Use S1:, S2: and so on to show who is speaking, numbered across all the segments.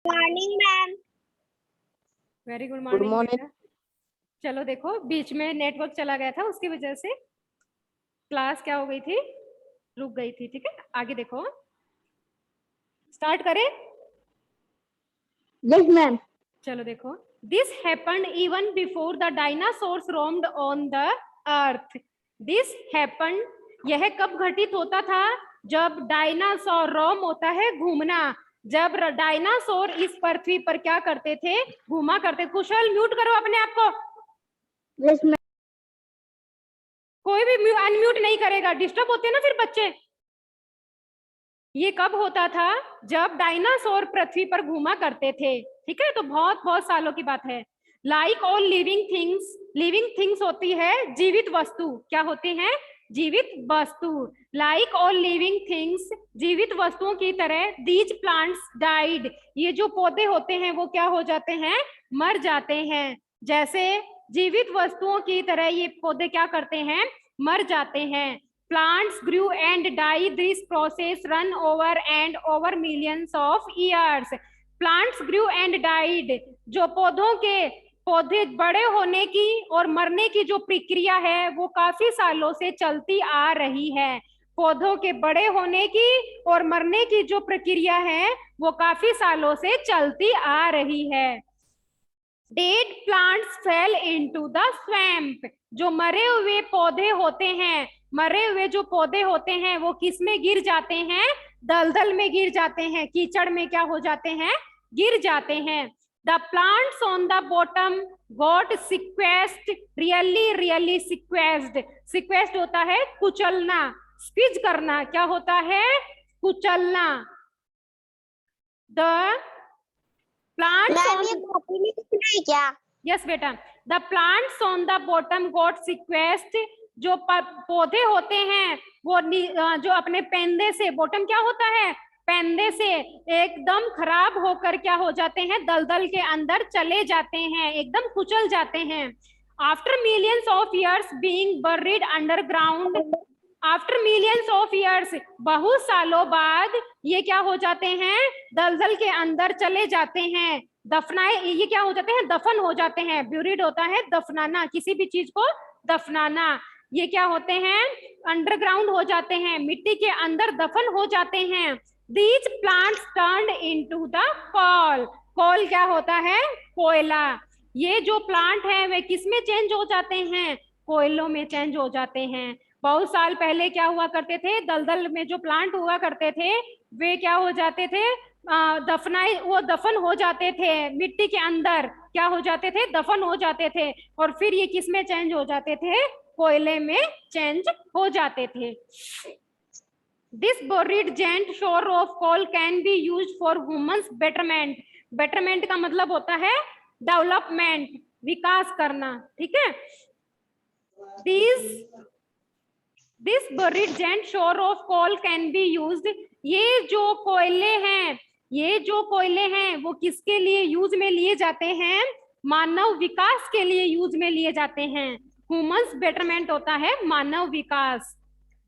S1: Morning ma'am.
S2: Very good
S3: good
S2: morning
S3: morning.
S2: बेटा। चलो देखो, बीच में नेटवर्क चला गया था, उसकी वजह से क्लास क्या हो गई थी, रुक गई थी। ठीक है, आगे देखो, स्टार्ट करें।
S1: Yes ma'am.
S2: चलो देखो, this happened even before the dinosaurs roamed on the earth. This happened, यह कब घटित होता था? जब डायनासोर, रोम होता है घूमना, जब डायनासोर इस पृथ्वी पर क्या करते थे, घूमा करते। कुशल म्यूट करो अपने आप को।
S1: Yes ma'am.
S2: कोई भी अनम्यूट नहीं करेगा, डिस्टर्ब होते हैं ना फिर बच्चे। ये कब होता था? जब डायनासोर पृथ्वी पर घूमा करते थे। ठीक है, तो बहुत बहुत सालों की बात है। Like all living things, living things होती है जीवित वस्तु। क्या होती है? जीवित वस्तु। लाइक ऑल लिविंग थिंग्स, जीवित वस्तुओं की तरह, दीज प्लांट्स डाइड, ये जो पौधे होते हैं वो क्या हो जाते हैं? मर जाते हैं। जैसे जीवित वस्तुओं की तरह ये पौधे क्या करते हैं? मर जाते हैं। Plants grew and died. This process run over and over millions of years. Plants grew and died. जो पौधे बड़े होने की और मरने की जो प्रक्रिया है वो काफी सालों से चलती आ रही है। पौधों के बड़े होने की और मरने की जो प्रक्रिया है वो काफी सालों से चलती आ रही है। Dead plants fell into the swamp. जो मरे हुए पौधे होते हैं, मरे हुए जो पौधे होते हैं वो किस में गिर जाते हैं? दलदल में गिर जाते हैं, कीचड़ में क्या हो जाते हैं? गिर जाते हैं। The plants on the bottom got squeezed, really squeezed. Squeezed होता है कुचलना, स्क्वीज करना। क्या होता है? कुचलना। The plants on
S1: क्या?
S2: यस बेटा, the plants on the bottom got squished. जो पौधे होते हैं वो जो अपने पेंदे से, बॉटम क्या होता है? पेंदे से एकदम खराब होकर क्या हो जाते हैं? दलदल के अंदर चले जाते हैं, एकदम कुचल जाते हैं। After millions of years being buried underground, after millions of years, बहुत सालों बाद ये क्या हो जाते हैं? दलदल के अंदर चले जाते हैं। दफनाए, ये क्या हो जाते हैं? दफन हो जाते हैं। ब्यूरिड होता है दफनाना, किसी भी चीज को दफनाना। ये क्या होते हैं? अंडरग्राउंड हो जाते हैं, मिट्टी के अंदर दफन हो जाते हैं। These plants turned into the coal. Coal क्या होता है? कोयला। ये जो प्लांट है वे किस में चेंज हो जाते हैं? कोयलों में चेंज हो जाते हैं। बहुत साल पहले क्या हुआ करते थे? दलदल में जो प्लांट हुआ करते थे वे क्या हो जाते थे? दफनाए, वो दफन हो जाते थे मिट्टी के अंदर। क्या हो जाते थे? दफन हो जाते थे। और फिर ये किस में चेंज हो जाते थे? कोयले में चेंज हो जाते थे। This buried giant shore of coal can be used for humans betterment. betterment का मतलब होता है डेवलपमेंट, विकास करना। ठीक है, this buried giant shore of coal can be used. ये जो कोयले हैं, ये जो कोयले हैं वो किसके लिए यूज में लिए जाते हैं? मानव विकास के लिए यूज में लिए जाते हैं। ह्यूमंस बेटरमेंट होता है मानव विकास।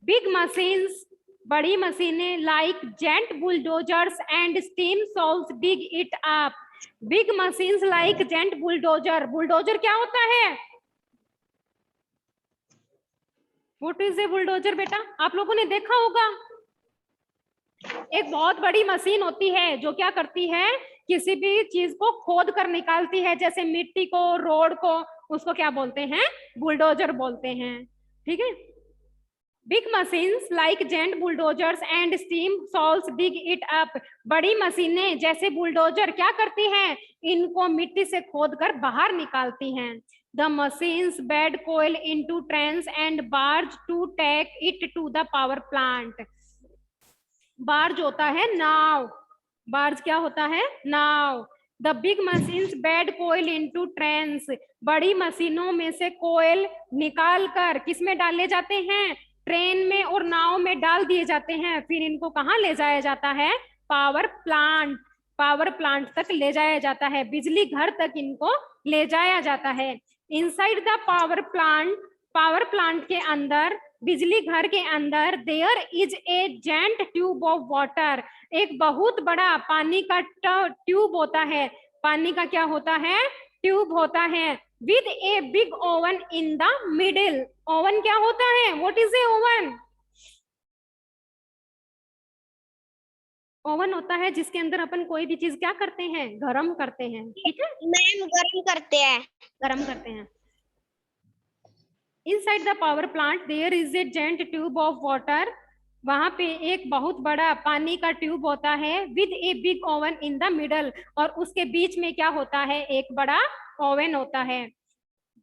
S2: बिग मशीन्स, बड़ी मशीनें, like giant bulldozers and steam shovels dig it up. Big machines like giant bulldozer. Bulldozer क्या होता है? व्हाट इज ए बुलडोजर बेटा? आप लोगों ने देखा होगा, एक बहुत बड़ी मशीन होती है जो क्या करती है? किसी भी चीज को खोद कर निकालती है, जैसे मिट्टी को, रोड को, उसको क्या बोलते हैं? बुलडोजर बोलते हैं। ठीक है, big machines like giant bulldozers and steam shovels dig it up. बड़ी मशीनें जैसे बुलडोजर क्या करती हैं? इनको मिट्टी से खोद कर बाहर निकालती हैं। The machines bed coal into trains and barge to take it to the power plant. Barge होता है नाव। बार्ज क्या होता है? नाव। The big machines bed coal into trains. बड़ी मशीनों में से कोयल निकाल कर किस में डाले जाते हैं? ट्रेन में और नाव में डाल दिए जाते हैं। फिर इनको कहाँ ले जाया जाता है? Power plant. पावर प्लांट तक ले जाया जाता है, बिजली घर तक इनको ले जाया जाता है। Inside the power plant, power plant के अंदर, बिजली घर के अंदर, there is a giant tube of water. एक बहुत बड़ा पानी का ट्यूब होता है, पानी का क्या होता है, ट्यूब होता है, with a big oven in the middle. Oven क्या होता है, what is a oven? Oven होता है जिसके अंदर अपन कोई भी चीज क्या करते हैं, गरम करते हैं, ठीक है,
S1: मैम गर्म करते हैं।
S2: गरम करते हैं। Inside the power plant there is a giant tube of water, वहां पे एक बहुत बड़ा पानी का ट्यूब होता है, with a big oven in the middle, और उसके बीच में क्या होता है, एक बड़ा ओवन होता है।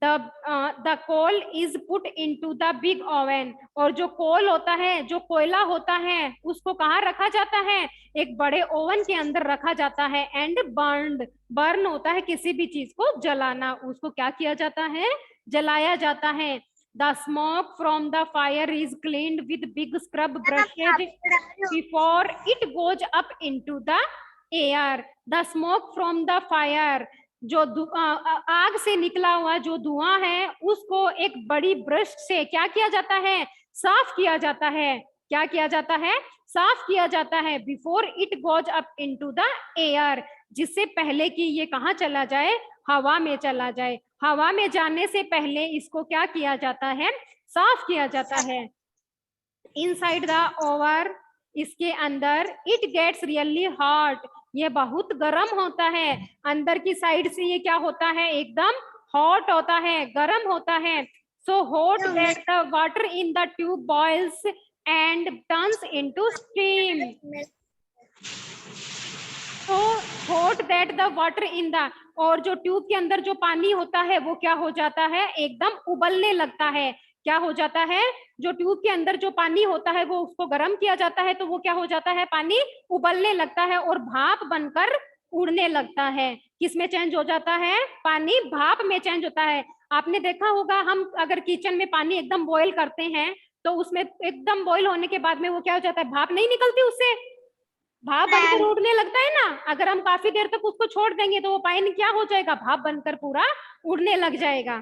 S2: The coal is put into the big oven, और जो कोल होता है, जो कोयला होता है, उसको कहाँ रखा जाता है, एक बड़े ओवन के अंदर रखा जाता है। एंड बर्न, बर्न होता है किसी भी चीज को जलाना, उसको क्या किया जाता है, जलाया जाता है। The smoke from the fire is cleaned with big scrub brushes before it goes up into the air. The smoke from the fire, जो आग से निकला हुआ जो धुआं है, उसको एक बड़ी ब्रश से क्या किया जाता है, साफ किया जाता है। क्या किया जाता है, साफ किया जाता है। Before it goes up into the air, जिससे पहले कि ये कहाँ चला जाए, हवा में चला जाए। हवा में जाने से पहले इसको क्या किया जाता है, साफ किया जाता है। इनसाइड द ओवर, इसके अंदर, इट गेट्स रियली हॉट, ये बहुत गर्म होता है। अंदर की साइड से ये क्या होता है, एकदम हॉट होता है, गर्म होता है। So hot that the water in the tube boils and turns into steam. तो hot that the water in the, और जो ट्यूब के अंदर जो पानी होता है वो क्या हो जाता है, एकदम उबलने लगता है। क्या हो जाता है, जो ट्यूब के अंदर जो पानी होता है वो उसको गर्म किया जाता है, तो वो क्या हो जाता है, पानी उबलने लगता है और भाप बनकर उड़ने लगता है। किसमें चेंज हो जाता है, पानी भाप में चेंज होता है। आपने देखा होगा, हम अगर किचन में पानी एकदम बॉईल करते हैं तो उसमें एकदम बॉईल होने के बाद में वो क्या हो जाता है, भाप नहीं निकलती उससे, भाप बनकर उड़ने लगता है ना। अगर हम काफी देर तक उसको छोड़ देंगे तो वो पानी क्या हो जाएगा, भाप बनकर पूरा उड़ने लग जाएगा।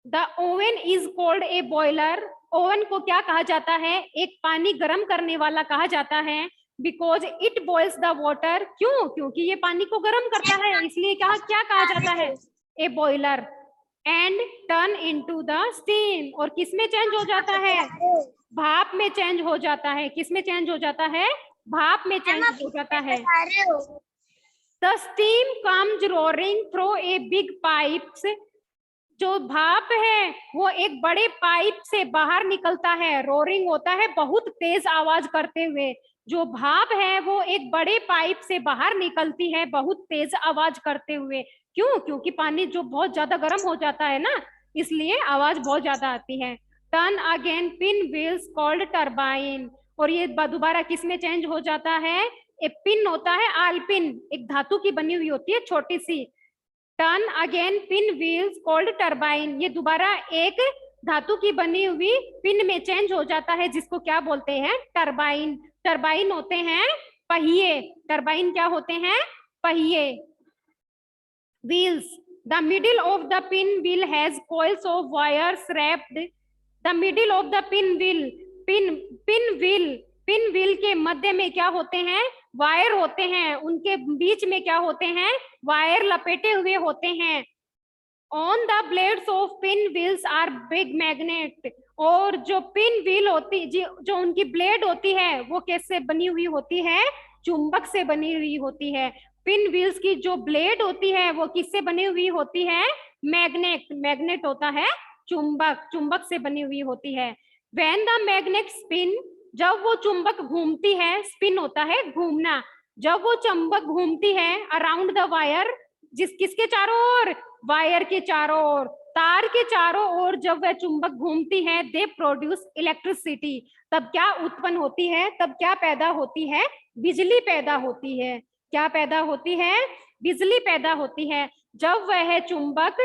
S2: The oven is called a boiler, oven को क्या कहा जाता है, एक पानी गर्म करने वाला कहा जाता है। Because it boils the water, क्यों, क्योंकि ये पानी को गर्म करता है, इसलिए क्या क्या कहा जाता है, a boiler. And turn into the steam, और किसमें चेंज हो जाता है, भाप में चेंज हो जाता है। किसमें चेंज हो जाता है, भाप में चेंज हो जाता है। The steam comes roaring through a big pipes, जो भाप है वो एक बड़े पाइप से बाहर निकलता है। रोरिंग होता है बहुत तेज आवाज करते हुए, जो भाप है वो एक बड़े पाइप से बाहर निकलती है बहुत तेज आवाज करते हुए। क्यों, क्योंकि पानी जो बहुत ज्यादा गर्म हो जाता है ना, इसलिए आवाज बहुत ज्यादा आती है। Turn again pin wheels called turbine, और ये दोबारा किस में चेंज हो जाता है, एक पिन होता है, आलपिन, एक धातु की बनी हुई होती है छोटी सी। Turn again pin wheels called turbine, ये दोबारा एक धातु की बनी हुई पिन में चेंज हो जाता है, जिसको क्या बोलते हैं, टरबाइन। टरबाइन होते हैं पहिए, टरबाइन क्या होते हैं, पहिए। Wheels, the middle of the pin wheel has coils of wires wrapped, the middle of the pin wheel, pin wheel के मध्य में क्या होते हैं, वायर होते हैं, उनके बीच में क्या होते हैं, वायर लपेटे हुए होते हैं। On the blades of pin wheels are big magnet, और जो पिन व्हील होती, जो उनकी ब्लेड होती है वो कैसे बनी हुई होती है, चुंबक से बनी हुई होती है। पिन व्हील्स की जो ब्लेड होती है वो किससे बनी हुई होती है, मैग्नेट, मैग्नेट होता है चुंबक, चुंबक से बनी हुई होती है। व्हेन द मैग्नेट स्पिन, जब वो चुंबक घूमती है, स्पिन होता है घूमना, जब वो चुंबक घूमती है अराउंड द वायर, किसके चारों ओर, वायर के चारों ओर, तार के चारों ओर जब वह चुंबक घूमती है, दे प्रोड्यूस इलेक्ट्रिसिटी, तब क्या उत्पन्न होती है, तब क्या पैदा होती है, बिजली पैदा होती है। क्या पैदा होती है, बिजली पैदा होती है। जब वह चुंबक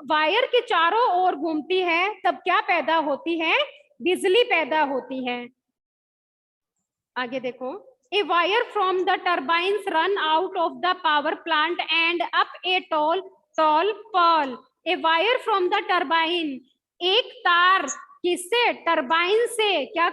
S2: वायर के चारों ओर घूमती है तब क्या पैदा होती है, बिजली पैदा होती है। आगे देखो, a wire from the turbines run out of the power plant and up a tall pole, a wire from the turbine, एक तार किससे, टरबाइन से, क्या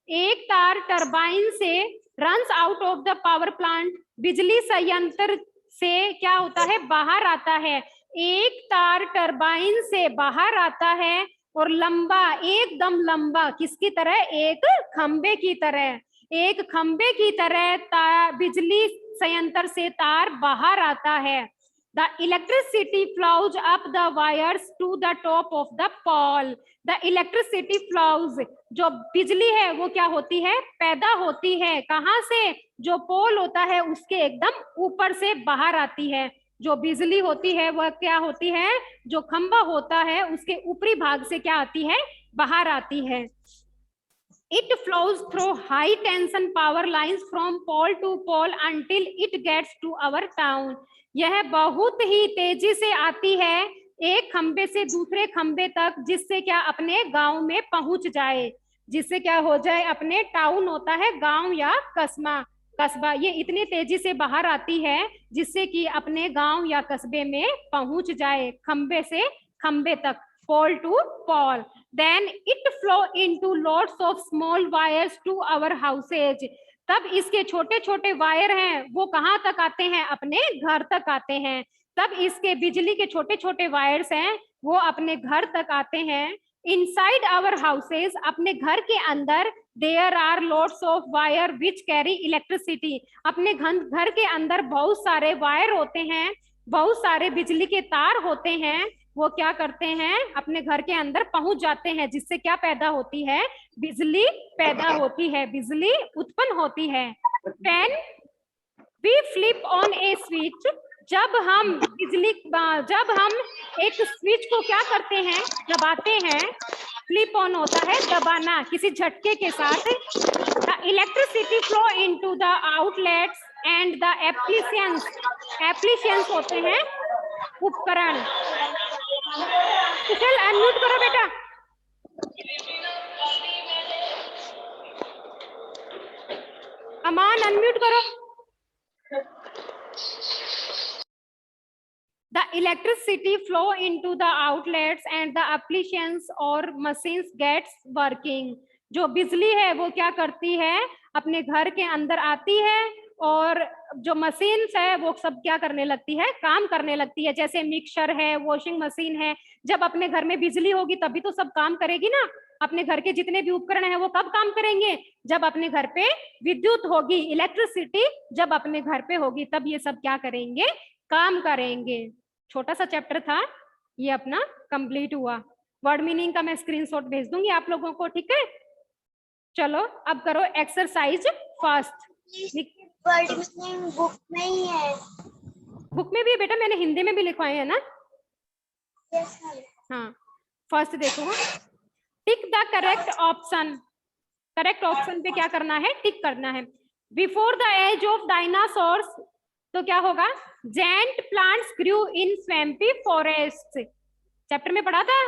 S2: एक तार टरबाइन से runs out of the power plant, बिजली संयंत्र से क्या होता है, बाहर आता है। एक तार टरबाइन से बाहर आता है और लंबा, एकदम लंबा, किसकी तरह, एक खंबे की तरह, एक खंबे की तरह बिजली संयंत्र से तार बाहर आता है। The electricity flows up the wires to the top of the pole. The electricity flows, जो बिजली है वो क्या होती है, पैदा होती है, कहाँ से, जो पोल होता है उसके एकदम ऊपर से बाहर आती है। जो बिजली होती है वह क्या होती है, जो खंबा होता है उसके ऊपरी भाग से क्या आती है, बाहर आती है। It flows through high tension power lines from pole to pole until it gets to our town. यह बहुत ही तेजी से आती है एक खंबे से दूसरे खंबे तक, जिससे क्या अपने गांव में पहुंच जाए, जिससे क्या हो जाए, अपने टाउन होता है गांव या कस्बा, ये इतनी तेजी से बाहर आती है जिससे कि अपने गांव या कस्बे में पहुंच जाए, खंबे से खंबे तक, pole to pole. Then it flow into lots of small wires to our houses. तब इसके छोटे छोटे वायर हैं वो कहाँ तक आते हैं, अपने घर तक आते हैं। तब इसके बिजली के छोटे छोटे वायर्स हैं वो अपने घर तक आते हैं। Inside our houses, अपने घर के अंदर, there are lots of wire which carry electricity. अपने घर के अंदर बहुत सारे वायर होते हैं, बहुत सारे बिजली के तार होते हैं, वो क्या करते हैं, अपने घर के अंदर पहुंच जाते हैं, जिससे क्या पैदा होती है, बिजली पैदा होती है, बिजली उत्पन्न होती है। When we flip on a switch, जब हम एक स्विच को क्या करते हैं, दबाते हैं, फ्लिप ऑन होता है दबाना, किसी झटके के साथ। The electricity flow into the outlets and the applications होते हैं उपकरण। कुशल अनम्यूट करो बेटा। अमान अनम्यूट करो। The electricity flow into the outlets and the applications or machines gets working. जो बिजली है वो क्या करती है, अपने घर के अंदर आती है और जो मशीन्स है वो सब क्या करने लगती है, काम करने लगती है। जैसे मिक्सर है, वॉशिंग मशीन है, जब अपने घर में बिजली होगी तभी तो सब काम करेगी ना। अपने घर के जितने भी उपकरण है वो कब काम करेंगे, जब अपने घर पे विद्युत होगी, इलेक्ट्रिसिटी जब अपने घर पे होगी तब ये सब क्या करेंगे, काम करेंगे। छोटा सा चैप्टर था ये अपना कंप्लीट हुआ। वर्ड मीनिंग का मैं स्क्रीनशॉट भेज दूंगी आप लोगों को, ठीक है। चलो अब करो exercise first.
S1: Word meaning book में ही है,
S2: बुक में भी है बेटा, मैंने हिंदी में भी लिखवाए हैं ना।
S1: यस
S2: हाँ फर्स्ट देखो, tick the correct option. Correct option पे क्या करना है, टिक करना है। Before the age of dinosaurs, तो क्या होगा, giant plants grew in swampy forest. Chapter में पढ़ा था।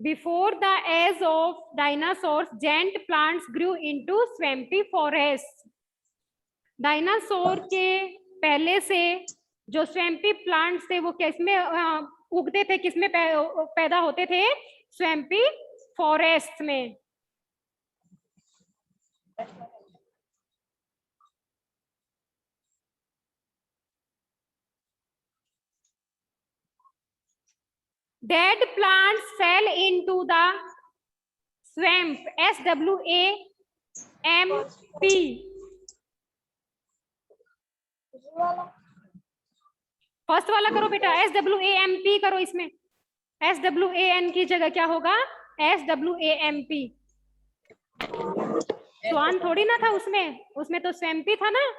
S2: Before the age of dinosaurs, giant plants grew into swampy forests. Dinosaur के पहले से जो स्वैम्पी प्लांट्स थे वो किसमें उगते थे, किसमें पैदा होते थे, स्वैम्पी फॉरेस्ट में। Dead plants fell into the swamp. SWAMP. First वाला करो बेटा, SWAMP करो। इसमें SWAN की जगह क्या होगा, SWAMP। स्वान थोड़ी ना था उसमें, उसमें तो स्वैम्पी था ना।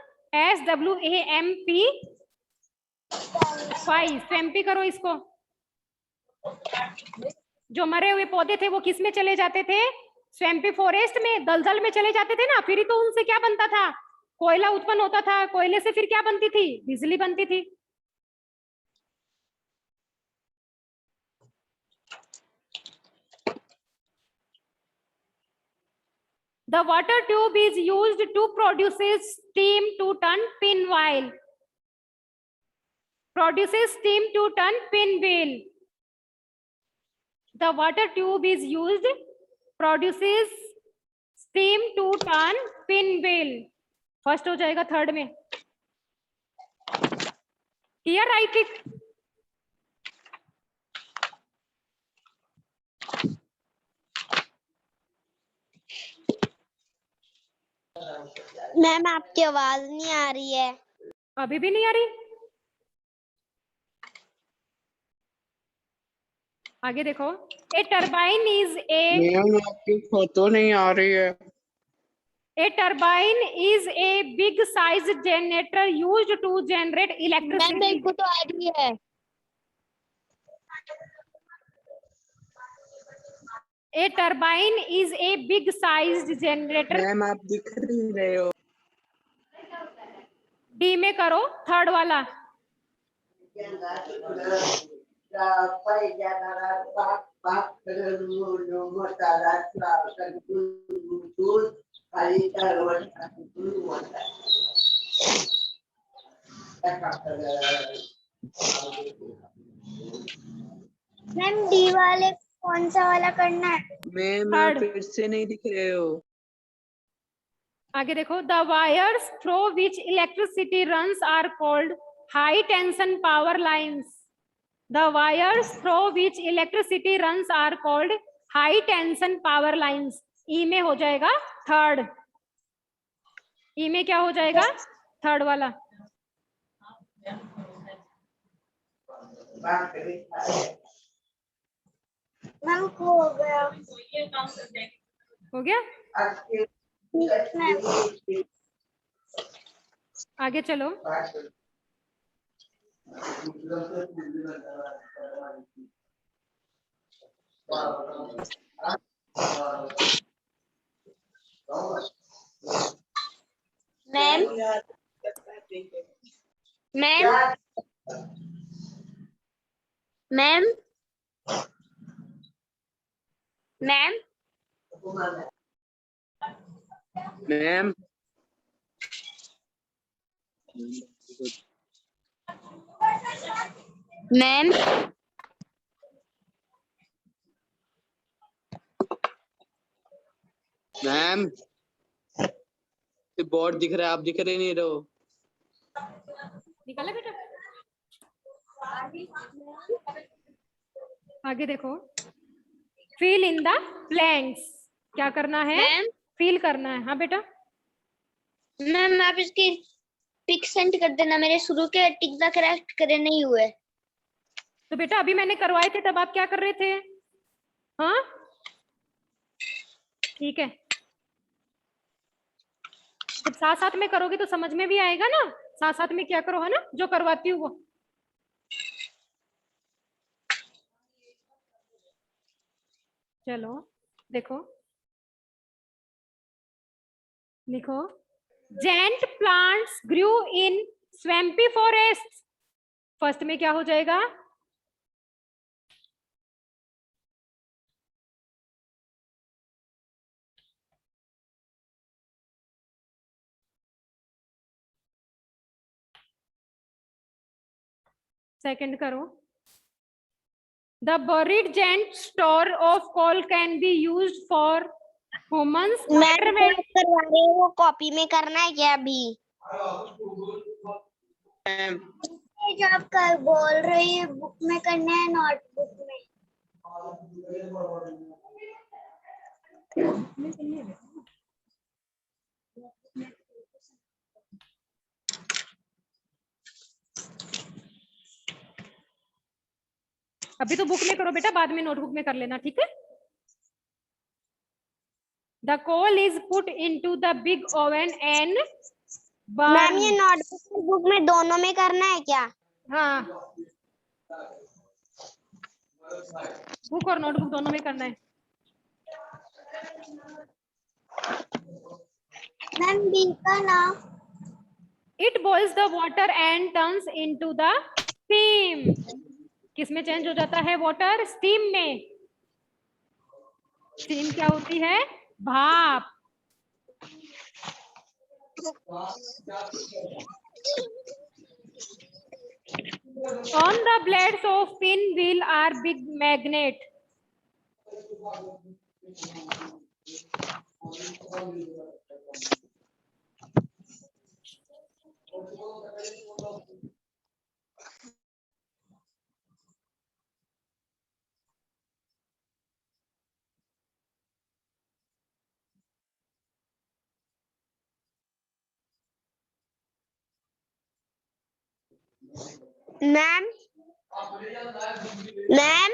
S2: SWAMP 5 स्वैम्पी करो इसको। जो मरे हुए पौधे थे वो किस में चले जाते थे, स्वैम्पी फॉरेस्ट में, दलदल में चले जाते थे ना। फिर ही तो उनसे क्या बनता था, कोयला उत्पन्न होता था, कोयले से फिर क्या बनती थी, बिजली बनती थी। The water tube is used to produce steam to turn pinwheel. Produces steam to turn pinwheel. The water tube is used, produces steam to turn pinwheel. First हो जाएगा थर्ड में. Here I think.
S1: मैम आपकी आवाज नहीं आ रही है.
S2: अभी भी नहीं आ रही. आगे देखो. A turbine is a.
S3: Ma'am आपकी फोटो नहीं आ रही है.
S2: A turbine is a big size generator used to generate
S1: ma'am
S2: electricity.
S1: मेरे को तो आ रही है.
S2: A turbine is a big sized generator.
S3: Ma'am आप दिख नहीं रहे हो.
S2: डी में करो थर्ड वाला.
S1: मैम डी वाले कौन सा वाला करना है?
S3: मैम आप फिर से नहीं दिख रहे हो.
S2: आगे देखो. The wires through which electricity runs are called high tension power lines. The wires through which electricity runs are called high tension power lines. ई में हो जाएगा थर्ड. ई में क्या हो जाएगा? थर्ड वाला.
S1: मैम हो गया.
S2: हो गया. आगे चलो.
S1: Ma'am ma'am ma'am ma'am
S3: ma'am
S1: ma'am
S3: ma'am board दिख रहा है, आप दिख रहे नहीं रहो.
S2: निकाला बेटा. आगे देखो. Fill in the blanks. क्या करना है?
S1: मैम
S2: फिल करना है. हाँ बेटा.
S1: मैम आप इसकी पिक सेंड कर देना. मेरे शुरू के टिक द करेक्ट करे नहीं हुए.
S2: तो बेटा अभी मैंने करवाए थे तब आप क्या कर रहे थे? हाँ ठीक है. जब साथ साथ में करोगे तो समझ में भी आएगा ना. साथ साथ में क्या करो, है ना, जो करवाती हूँ वो. चलो देखो. लिखो. Gent plants grew in swampy forest. First में क्या हो जाएगा? सेकंड करो. The buried giant store of coal can be used for humans.
S1: Ma'am करवा रहे हो वो कॉपी में करना है क्या अभी?
S3: मैम
S1: ये जो आप कर बोल रही है बुक में करना है नोटबुक में?
S2: अभी तो बुक में करो बेटा, बाद में नोटबुक में कर लेना. ठीक है. The coal is put into the big oven and burn.
S1: Ma'am ये नोटबुक और बुक में दोनों में करना है क्या?
S2: हाँ बुक और नोटबुक दोनों में करना है.
S1: मैम बी का नाम?
S2: It boils the water and turns into the steam. किस में चेंज हो जाता है वाटर? स्टीम में. स्टीम क्या होती है? भाप. On the blades of pinwheel are big magnet.
S1: Ma'am ma'am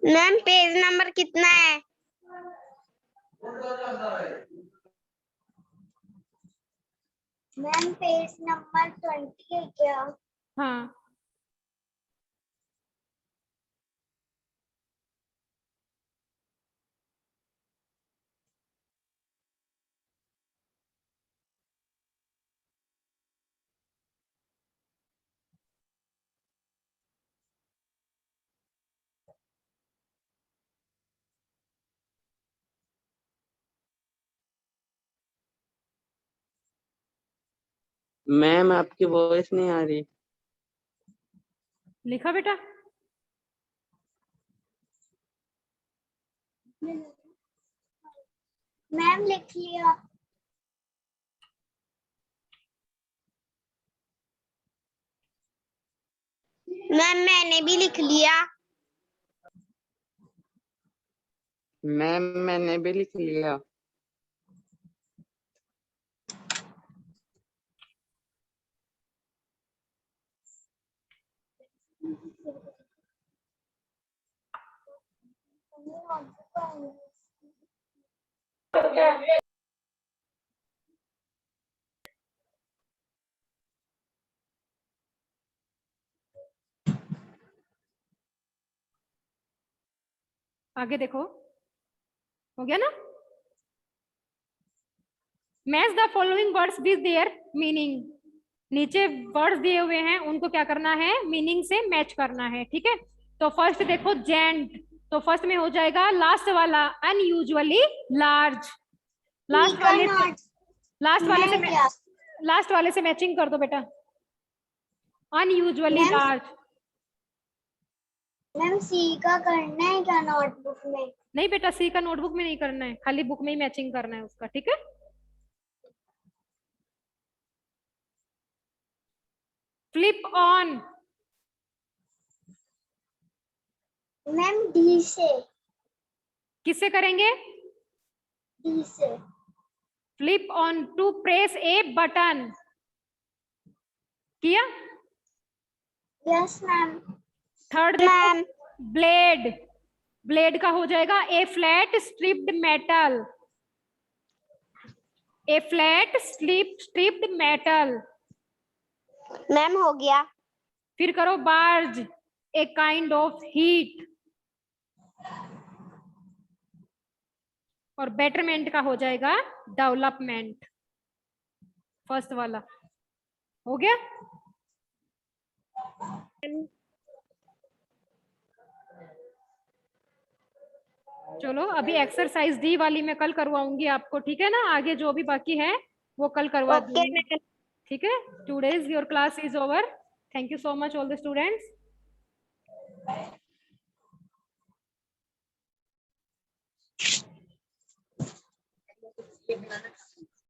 S1: ma'am page number कितना है? मैम पेज नंबर 20 है क्या?
S2: हाँ,
S3: मैम आपकी वॉइस नहीं आ रही।
S2: लिखा बेटा?
S1: मैम लिख लिया। मैम मैंने भी लिख लिया।
S3: मैम मैंने भी लिख लिया।
S2: आगे देखो, हो गया ना? Match the following words with their meaning. नीचे वर्ड्स दिए हुए हैं, उनको क्या करना है? मीनिंग से मैच करना है, ठीक है? तो फर्स्ट देखो जेंट, तो फर्स्ट में हो जाएगा लास्ट वाला अनयूजुअली लार्ज। लास्ट वाले से लास्ट वाले से मैचिंग कर दो बेटा। Unusually large.
S1: मैम सी का करना है क्या नोटबुक में?
S2: नहीं बेटा, सी का नोटबुक में नहीं करना है, खाली बुक में ही मैचिंग करना है उसका, ठीक है? Flip on.
S1: मैम डी से।
S2: किससे करेंगे?
S1: डी से।
S2: Flip on to press a button. किया?
S1: Yes ma'am.
S2: थर्ड देखो, ब्लेड। ब्लेड का हो जाएगा a flat stripped metal. A flat stripped metal.
S1: Ma'am हो गया।
S2: फिर करो barge, a kind of heat. और बेटरमेंट का हो जाएगा डेवलपमेंट। फर्स्ट वाला हो गया। चलो अभी एक्सरसाइज डी वाली मैं कल करवाऊंगी आपको, ठीक है ना? आगे जो भी बाकी है वो कल करवा दूंगी, ठीक है? Today's your class is over. Thank you so much all the students.